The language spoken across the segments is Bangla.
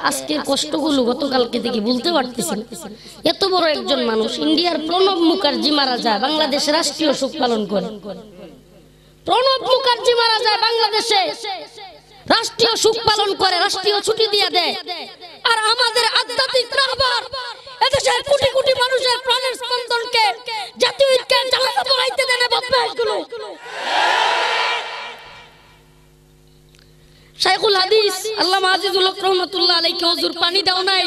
আজকের কষ্টগুলো গতকালকে থেকে বলতে পারতেছি না। এত বড় একজন মানুষ, ইন্ডিয়ার প্রণব মুখার্জি মারা যায়, বাংলাদেশে রাষ্ট্রীয় শোক পালন করে। প্রণব মুখার্জি মারা যায়, বাংলাদেশে রাষ্ট্রীয় শোক পালন করে, রাষ্ট্রীয় ছুটি দিয়ে দেয়। আর আমাদের আধ্যাত্মিক রাহবার এদেশের কোটি কোটি মানুষের প্রাণের স্পন্দনকে জাতীয় ঐক্যের জ্বালাতে পড়াইতে দেন বদমাইশগুলো। শাইখুল হাদিস আল্লামা আজিজুল হক রাহমাতুল্লাহ আলাইহি হুজুর পানি দাও নাই,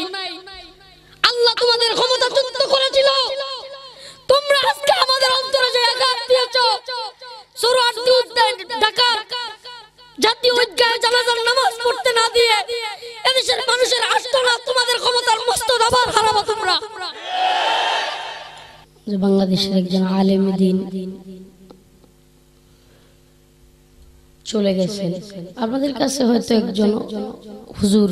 আল্লাহ তোমাদের ক্ষমতা যুক্ত করেছিল, তোমরা আজকে আমাদের অন্তরে যে আঘাত দিয়েছো, সুরাটি ঢাকা জাতীয় ঐক্যের জানাজার নামাজ পড়তে না দিয়ে এদেশের মানুষের আর্তনাদ তোমাদের ক্ষমতার মস্ত দাবার হারাবো তোমরা। যে বাংলাদেশের একজন আলেম দ্বীন চলে গেছেন, আপনাদের কাছে হয়তো একজন হুজুর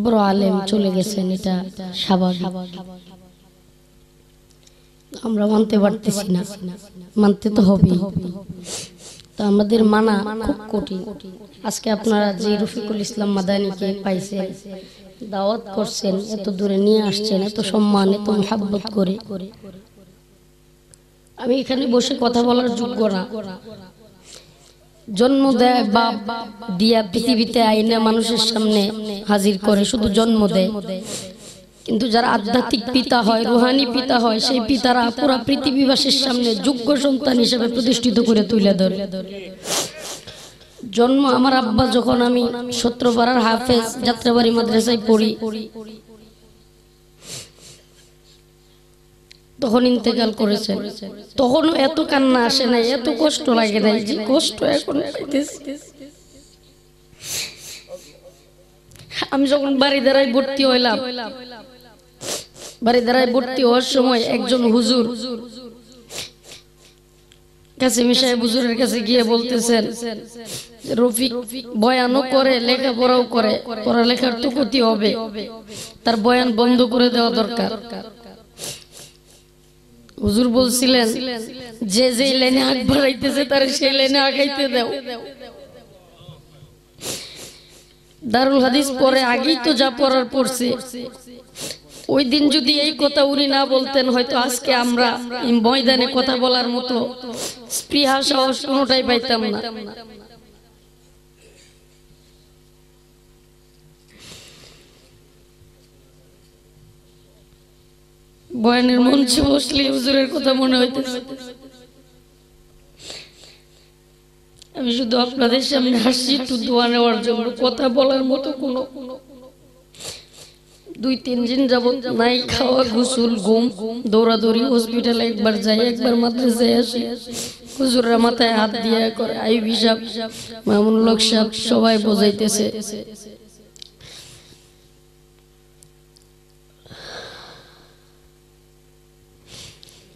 বড় আলেম চলে গেছেন, এটা স্বাভাবিক, আমরা মানতে পারতেছি না, মানতে তো হবেই। তো আমাদের মানা খুব কঠিন। আজকে আপনারা যে রফিকুল ইসলাম মাদানীকে পাইছেন, দাওয়াত করছেন, এত দূরে নিয়ে আসছেন, এত সম্মান, এত মহব্বত করে, আমি এখানে বসে কথা বলার যোগ্য না। জন্ম দেয় বাপ দিয়া পৃথিবীতে আইনা মানুষের সামনে হাজির করে, শুধু জন্ম দেয়, কিন্তু যারা আধ্যাত্মিক পিতা হয়, রুহানি পিতা হয়, সেই পিতারা পুরা পৃথিবীবাসীর সামনে যোগ্য সন্তান হিসেবে প্রতিষ্ঠিত করে তুলে ধরে। জন্ম আমার আব্বা যখন আমি সত্রপাড়ার হাফেজ যাত্রাবাড়ি মাদ্রাসায় পড়ি, তখন ইন্তেকাল করেছেন। তখনও এত কান্না আসে নাই, এত কষ্ট লাগে নাই যে কষ্ট এখন পাইতেছি। আমি যখন বাড়িদারায় ভর্তি হইলাম, বাড়িদারায় ভর্তি হওয়ার সময় একজন হুজুর কাসেমি সাহেব হুজুরের কাছে গিয়ে বলতেছেন, রফিক বয়ানও করে, লেখাপড়াও করে, পড়ালেখার তো ক্ষতি হবে, তার বয়ান বন্ধ করে দেওয়া দরকার। হুজুর বলছিলেন, যে যে লাইনে আগ বাড়াইতেছে তার সেই লাইনে আগাইতে দাও। দারুল হাদিস পরে আগেই তো যা পড়ার পড়ছে, ওই দিন যদি এই কথা উনি না বলতেন, হয়তো আজকে আমরা এই ময়দানে কথা বলার মতো স্পৃহা সাহস কোনোটাই পাইতাম না। বয়ানের মঞ্চে বসলে হুজুরের কথা মনে হইতেছে। আমি শুধু আপনাদের সামনে হাসি একটু দোয়া নেওয়ার জন্য, কথা বলার মতো কোনো 2-3 দিন যাবত নাই খাওয়া, গোসল, ঘুম, দৌড়াদৌড়ি, হসপিটালে একবার যাই, একবার মাদ্রাসায় আসি, হুজুররা মাথায় হাত দিয়ে করে, আইবি সাহেব, মামুনুল হক সাহেব সবাই বোঝাইতেছে।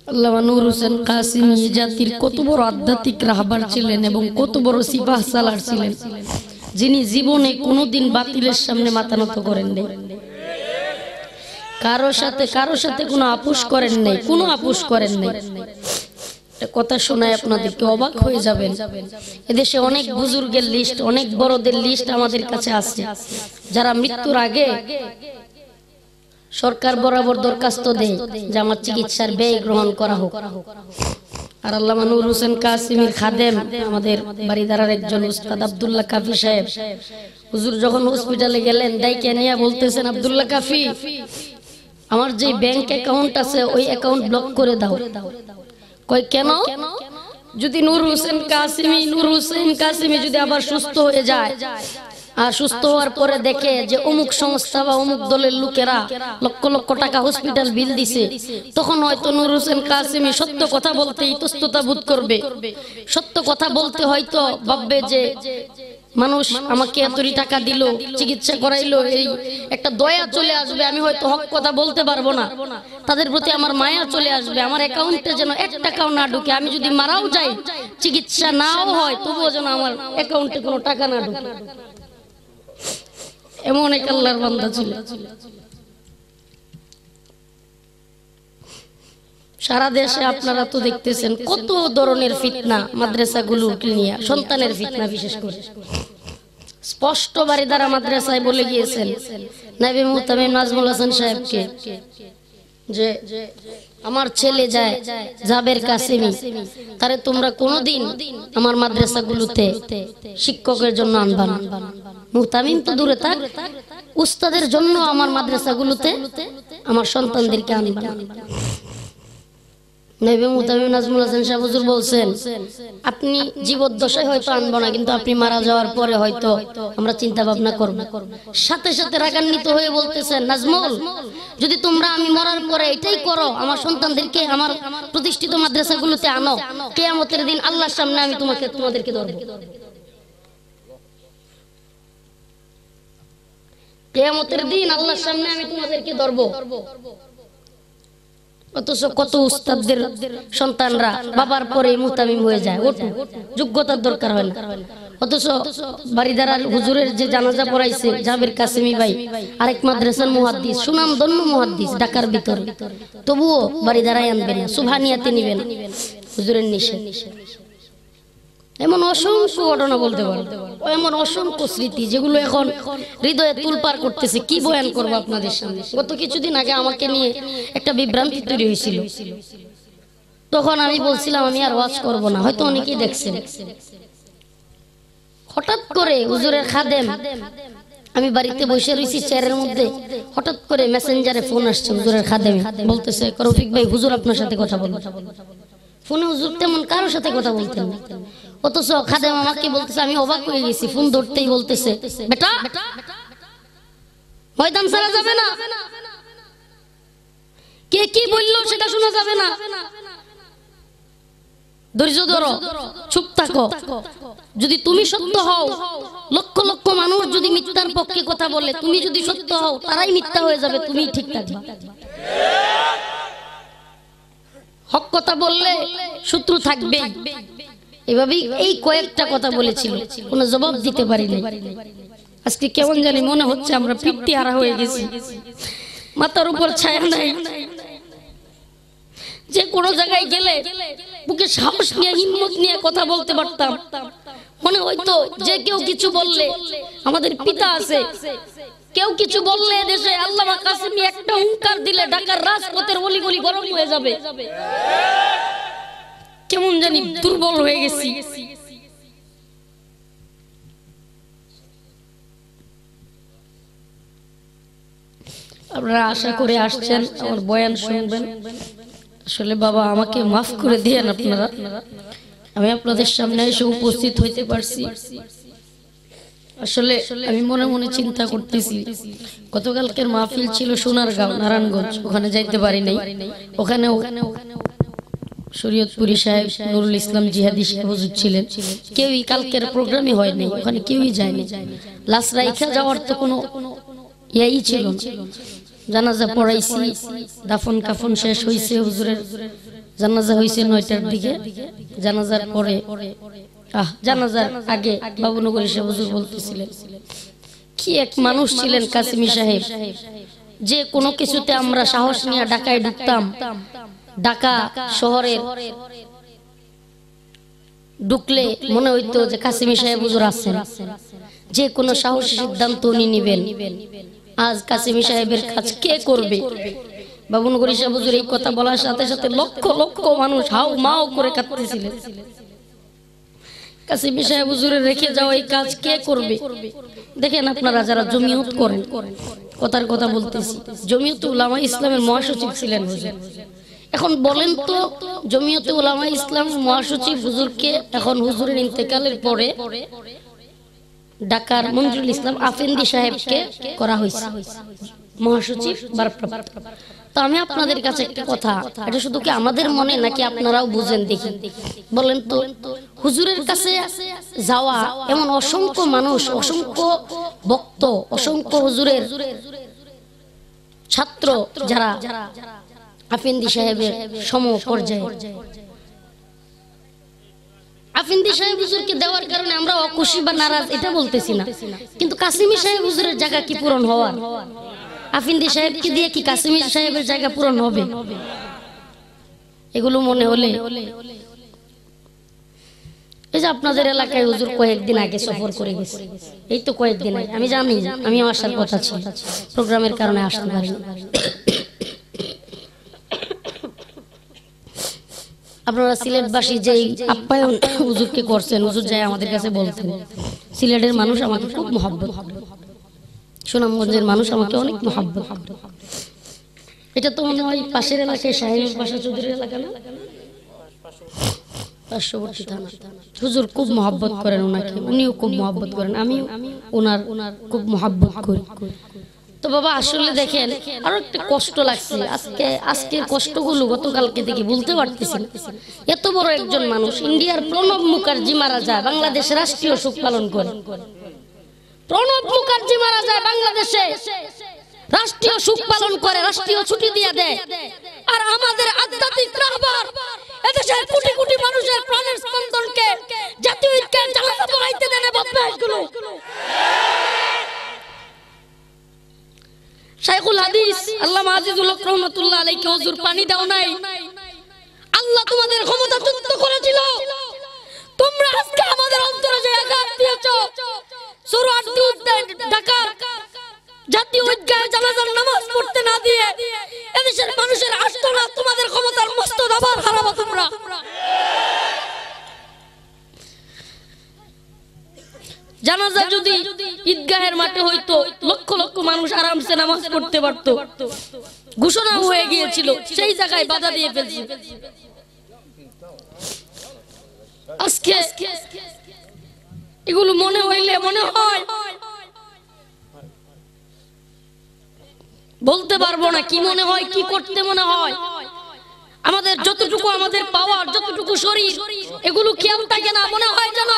আল্লামা নূর হোসেন কাসেমি জাতির কত বড় আধ্যাত্মিক রাহবার ছিলেন এবং কত বড় সিপাহ সালার ছিলেন, যিনি জীবনে কোনোদিন বাতিলের সামনে মাথা নত করেন নাই, কারো সাথে কোনো আপোষ করেন নাই, কোনো আপোষ করেন নাই। কথা শোনায় আপনাদেরকে অবাক হয়ে যাবেন। এদেশে অনেক বুজুর্গের লিস্ট, অনেক বড়দের লিস্ট আমাদের কাছে আছে, যারা মৃত্যুর আগে সরকার বরাবর দরখাস্ত দেয় যে আমার চিকিৎসার ব্যয় গ্রহণ করা হোক। আর আল্লামা নূর হোসেন কাসেমির খাদেম আমাদের বাড়িদারার একজন উস্তাদ আব্দুল্লাহ কাফি সাহেব, হুজুর যখন হসপিটালে গেলেন, ডাইকে নিয়ে বলতেছেন, আব্দুল্লাহ কাফি, আমার যে ব্যাংক অ্যাকাউন্ট আছে ওই অ্যাকাউন্ট ব্লক করে দাও। কয় কেন? যদি নূর হোসেন কাসেমি যদি আবার সুস্থ হয়ে যায়, আর সুস্থ হওয়ার পরে দেখে যে অমুক সংস্থা বা অমুক দলের লোকেরা লক্ষ লক্ষ টাকা হসপিটাল বিল দিছে, তখন হয়তো নূর হোসেন কাসেমি সত্য কথা বলতে ইতস্ততা বোধ করবে। সত্য কথা বলতে হয়তো ভাববে যে মানুষ আমাকে এতই টাকা দিল, চিকিৎসা করাইলো, এই একটা দয়া চলে আসবে, আমি হয়তো হক কথা বলতে পারবো না, তাদের প্রতি আমার মায়া চলে আসবে, আমার অ্যাকাউন্টে যেন 1 টাকাও না ঢুকে, আমি যদি মারাও যাই, চিকিৎসা নাও হয়, তবুও যেন আমার অ্যাকাউন্টে কোনো টাকা না ঢুকে। এমন এক আল্লাহর বান্দা ছিল। সারা দেশে আপনারা তো দেখতেছেন কত ধরনের ফিতনা, মাদ্রাসাগুলো নিয়ে সন্তানের ফিতনা, বিশেষ করে স্পষ্ট বারিদারা মাদ্রাসায় বলে গিয়েছেন নায়েবে মুহতামিম নাজমুল হাসান সাহেবকে যে আমার ছেলে যায় জাবের কাসেমি, তারে তোমরা কোনোদিন আমার মাদ্রাসাগুলোতে শিক্ষকের জন্য আনবা না। মুহতামিম তো দূরে থাক, উস্তাদের জন্য আমার মাদ্রাসাগুলোতে আমার সন্তানদেরকে আনবা না। নায়েবে মুহতামিম নাজমুল হাসান সাহেব হুজুর বলছেন আপনি জীবদ্দশায় হয়তো আনবো না, কিন্তু আপনি মারা যাওয়ার পরে হয়তো আমরা চিন্তা ভাবনা করব। সাথে সাথে রাগান্বিত হয়ে বলতেছেন নাজমুল, যদি তোমরা আমি মরার পরে এটাই করো, আমার সন্তানদেরকে আমার প্রতিষ্ঠিত মাদ্রাসাগুলোতে আনো, কিয়ামতের দিন আল্লাহর সামনে আমি তোমাদেরকে ধরবো। কিয়ামতের দিন আল্লাহর সামনে আমি তোমাদেরকে ধরবো। অথচ কত উস্তাদদের সন্তানরা বাবার পরে মুহতামিম হয়ে যায়, ওঠো, যোগ্যতার দরকার হয় না। অথচ বারিদারার হুজুরের যে জানাজা পড়াইছে জাবের কাসেমি ভাই, আরেক মাদ্রাসার মুহাদ্দিস, সুনামধন্য মুহাদ্দিস ঢাকার ভিতরে, তবুও বারিদারাই আনবে না, সুবহানিয়াতে নিবেন হুজুরের নিষেধ। এমন অসংখ্য ঘটনা বলতে পারো, এমন অসংখ্য স্মৃতি যেগুলো এখন হৃদয়ে তুলপার করতেছে। কি বয়ান করবো আপনাদের সামনে? গত কিছুদিন আগে আমাকে নিয়ে একটা বিভ্রান্তি তৈরি হয়েছিল, তখন আমি বলছিলাম আমি আর ওয়াজ করব না, হয়তো অনেকেই দেখছেন। হঠাৎ করে হুজুরের খাদেম, আমি বাড়িতে বসে রয়েছি চেয়ারের মধ্যে, হঠাৎ করে মেসেঞ্জারে ফোন আসছে হুজুরের খাদেমে, বলতেছে রফিক ভাই হুজুর আপনার সাথে কথা বলবো। ফোনে হুজুর তেমন কারোর সাথে কথা বলতেন না, অথচ খাদেম আমাকে বলতেছে, আমি অবাক হয়ে গেছি, ফোন ধরতেই বলতেছে বেটা ময়দান ছাড়া যাবে না, কে কি বললো সেটা শোনা যাবে না, ধৈর্য ধরো, চুপ থাকো, যদি তুমি সত্য হও, লক্ষ লক্ষ মানুষ যদি মিথ্যার পক্ষে কথা বলে, তুমি যদি সত্য হও তারাই মিথ্যা হয়ে যাবে, তুমি ঠিক থাকবা। হক কথা বললে শত্রু থাকবেই। এভাবেই এই কয়েকটা কথা বলেছিল, কোনো জবাব দিতে পারিনি। আজকে কেমন জানি মনে হচ্ছে আমরা পিঠটি হারা হয়ে গেছি, মাথার উপর ছায়া নাই, যে কোনো জায়গায় গেলে বুকে সাহস নিয়ে হিম্মত নিয়ে কথা বলতে পারতাম। মনে হয়তো যে কেউ কিছু বললে, আমাদের পিতা আছে, কেউ কিছু বললে দেশে আল্লামা কাসেমি একটা হুঙ্কার দিলে ঢাকার রাজপথের অলিগলি গরম হয়ে যাবে। কেমন জানি দুর্বল হয়ে গেছি। আপনারা আশা করে আসছেন আমার বয়ান শুনবেন। আসলে বাবা আমাকে মাফ করে দিয়েন আপনারা, আমি আপনাদের সামনে এসে উপস্থিত হইতে পারছি। আসলে আমি মনে মনে চিন্তা করতেছি, গতকালকের মাহফিল ছিল সোনারগাঁও নারায়ণগঞ্জ, ওখানে যাইতে পারি নাই। ওখানে শরীয়তপুরি সাহেব নুরুল ইসলাম জিহাদি সাহেব হুজুর ছিলেন, কেউই কালকের প্রোগ্রামই হয়নি, ওখানে কেউই যায়নি। লাশ রাইখা যাওয়ার তো কোনো ইয়াই ছিল না। জানাজা পড়াইছি, দাফন কাফন শেষ হয়েছে, হুজুরের জানাজা হয়েছে 9টার দিকে। জানাজার পরে জানাজার আগে বাবুনগরী সাহেব হুজুর বলতেছিলেন, কি এক মানুষ ছিলেন কাসেমি সাহেব, যে কোনো কিছুতে আমরা সাহস নিয়ে ঢাকায় ঢুকতাম। ঢাকা শহরের ঢুকলে মনে হইতো যে কাসেমি সাহেব হুজুর আছেন, যে কোনো সাহসী সিদ্ধান্ত উনি নিবেন। আজ কাসেমি সাহেবের কাজ কে করবে? বাবুনগরী সাহেব হুজুর এই কথা বলার সাথে সাথে লক্ষ লক্ষ মানুষ হাউ মাউ করে কাঁদতেছিলেন। কাসেমি সাহেব হুজুরের রেখে যাওয়া এই কাজ কে করবে? দেখেন আপনারা যারা জমিয়ত করেন, কথার কথা বলতেছি, জমিয়তে উলামা ইসলামের মহাসচিব ছিলেন হুজুর। এখন বলেন তো, জমিয়তে উলামা ইসলামের মহাসচিব হুজুরকে এখন হুজুরের ইন্তেকালের পরে ঢাকার মঞ্জুরুল ইসলাম আফেন্দি সাহেবকে করা হয়েছে মহাসচিব ভারপ্রাপ্ত। তো আমি আপনাদের কাছে একটা কথা, এটা শুধু কি আমাদের মনে নাকি আপনারাও বুঝেন দেখি বলেন তো? হুজুরের কাছে যাওয়া এমন অসংখ্য মানুষ, অসংখ্য ভক্ত, অসংখ্য হুজুরের ছাত্র যারা আফেন্দি সাহেবের সম পর্যায়ে, আফেন্দি সাহেব হুজুরকে দেওয়ার কারণে আমরা অখুশি বা নারাজ এটা বলতেছি না, কিন্তু কাসেমি সাহেব হুজুরের জায়গা কি পূরণ হওয়ার? আফেন্দি সাহেবকে দিয়ে কি কাসেমি সাহেবের জায়গা পূরণ হবে? এগুলো মনে হলে এই যে আপনাদের এলাকায় হুজুর কয়েকদিন আগে সফর করে গেছে, এই তো কয়েকদিন আগে, আমি জানি, আমিও আসার কথা ছিল, প্রোগ্রামের কারণে আসতে পারিনি। আপনারা সিলেটবাসী যে আপ্যায়ন হুজুরকে করছেন, হুজুর যায় আমাদের কাছে বলতেন সিলেটের মানুষ আমাকে খুব মহব্বত, সুনামগঞ্জের মানুষ আমাকে অনেক মহব্বত। এটা তো মনে হয় পাশের এলাকায় শাহিনুর পাশা চৌধুরীর এলাকা না, পার্শ্ববর্তী থানা। হুজুর খুব মহব্বত করেন ওনাকে, উনিও খুব মহব্বত করেন, আমিও ওনার খুব মহব্বত করি। তো বাবা আসলে দেখেন আরো একটা কষ্ট লাগছে, আজকের কষ্টগুলো গতকালকে থেকে বলতে পারতেছি না। এত বড় একজন মানুষ, ইন্ডিয়ার প্রণব মুখার্জি মারা যায়, বাংলাদেশ রাষ্ট্রীয় শোক পালন করে। প্রণব মুখার্জি মারা যায়, বাংলাদেশে রাষ্ট্রীয় শোক পালন করে, রাষ্ট্রীয় ছুটি দিয়ে দেয়। আর আমাদের আধ্যাত্মিক রাহবার এদেশের কোটি কোটি মানুষের প্রাণের স্পন্দনকে জাতীয় ঐক্যের জ্বালাতে পোড়াইতে দেন বদমাইশগুলো। শাইখুল হাদিস আল্লামা আজিজুল হক রাহমাতুল্লাহ আলাইহি হুজুর পানি দাও নাই, আল্লাহ তোমাদের ক্ষমতা যুক্ত করেছিল, তোমরা আজকে আমাদের অন্তরে যে আঘাত দিয়েছো, সুরাত ঢাকা জাতীয় ঐক্যের জানাজার নামাজ পড়তে না দিয়ে এদেশের মানুষের আর্তনাদ, তোমাদের ক্ষমতার মস্ত দাবার হারাবো তোমরা। জানাজা যদি ঈদগাহের মাঠে হইতো, লক্ষ লক্ষ মানুষ আরামসে নামাজ পড়তে পারতো, ঘোষণা হয়ে গিয়েছিল, সেই জায়গায় বাধা দিয়ে ফেলছে। আজকে এগুলো মনে হইলে মনে হয় বলতে পারবো না কি মনে হয়, কি করতে মনে হয়। আমাদের যতটুকু আমাদের পাওয়ার, যতটুকু শরীর, এগুলো খেয়াল থাকে না, মনে হয় যেন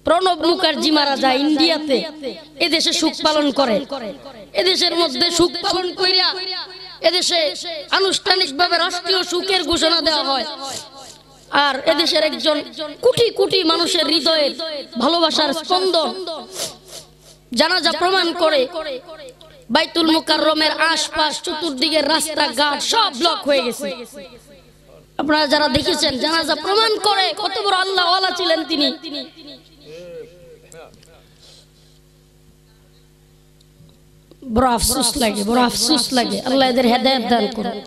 প্রণব মুখার্জি মারা যায় ইন্ডিয়াতে, এদেশে শোক পালন করে, এদেশের মধ্যে শোক পালন কইরা এদেশে আনুষ্ঠানিকভাবে রাষ্ট্রীয় শোকের ঘোষণা দেওয়া হয়। আর এদেশের একজন কোটি কোটি মানুষের হৃদয়ের ভালোবাসার স্পন্দন জানাজা প্রমাণ করে বাইতুল মুকাররমের আশপাশ চতুর্দিকের রাস্তাঘাট সব ব্লক হয়ে গেছে। আপনারা যারা দেখেছেন, জানাজা প্রমাণ করে কত বড় আল্লাহ ওয়ালা ছিলেন তিনি। বড় আফসোস লাগে, বড় আফসোস লাগে। আল্লাহ এদের হেদায়েত দান করুন।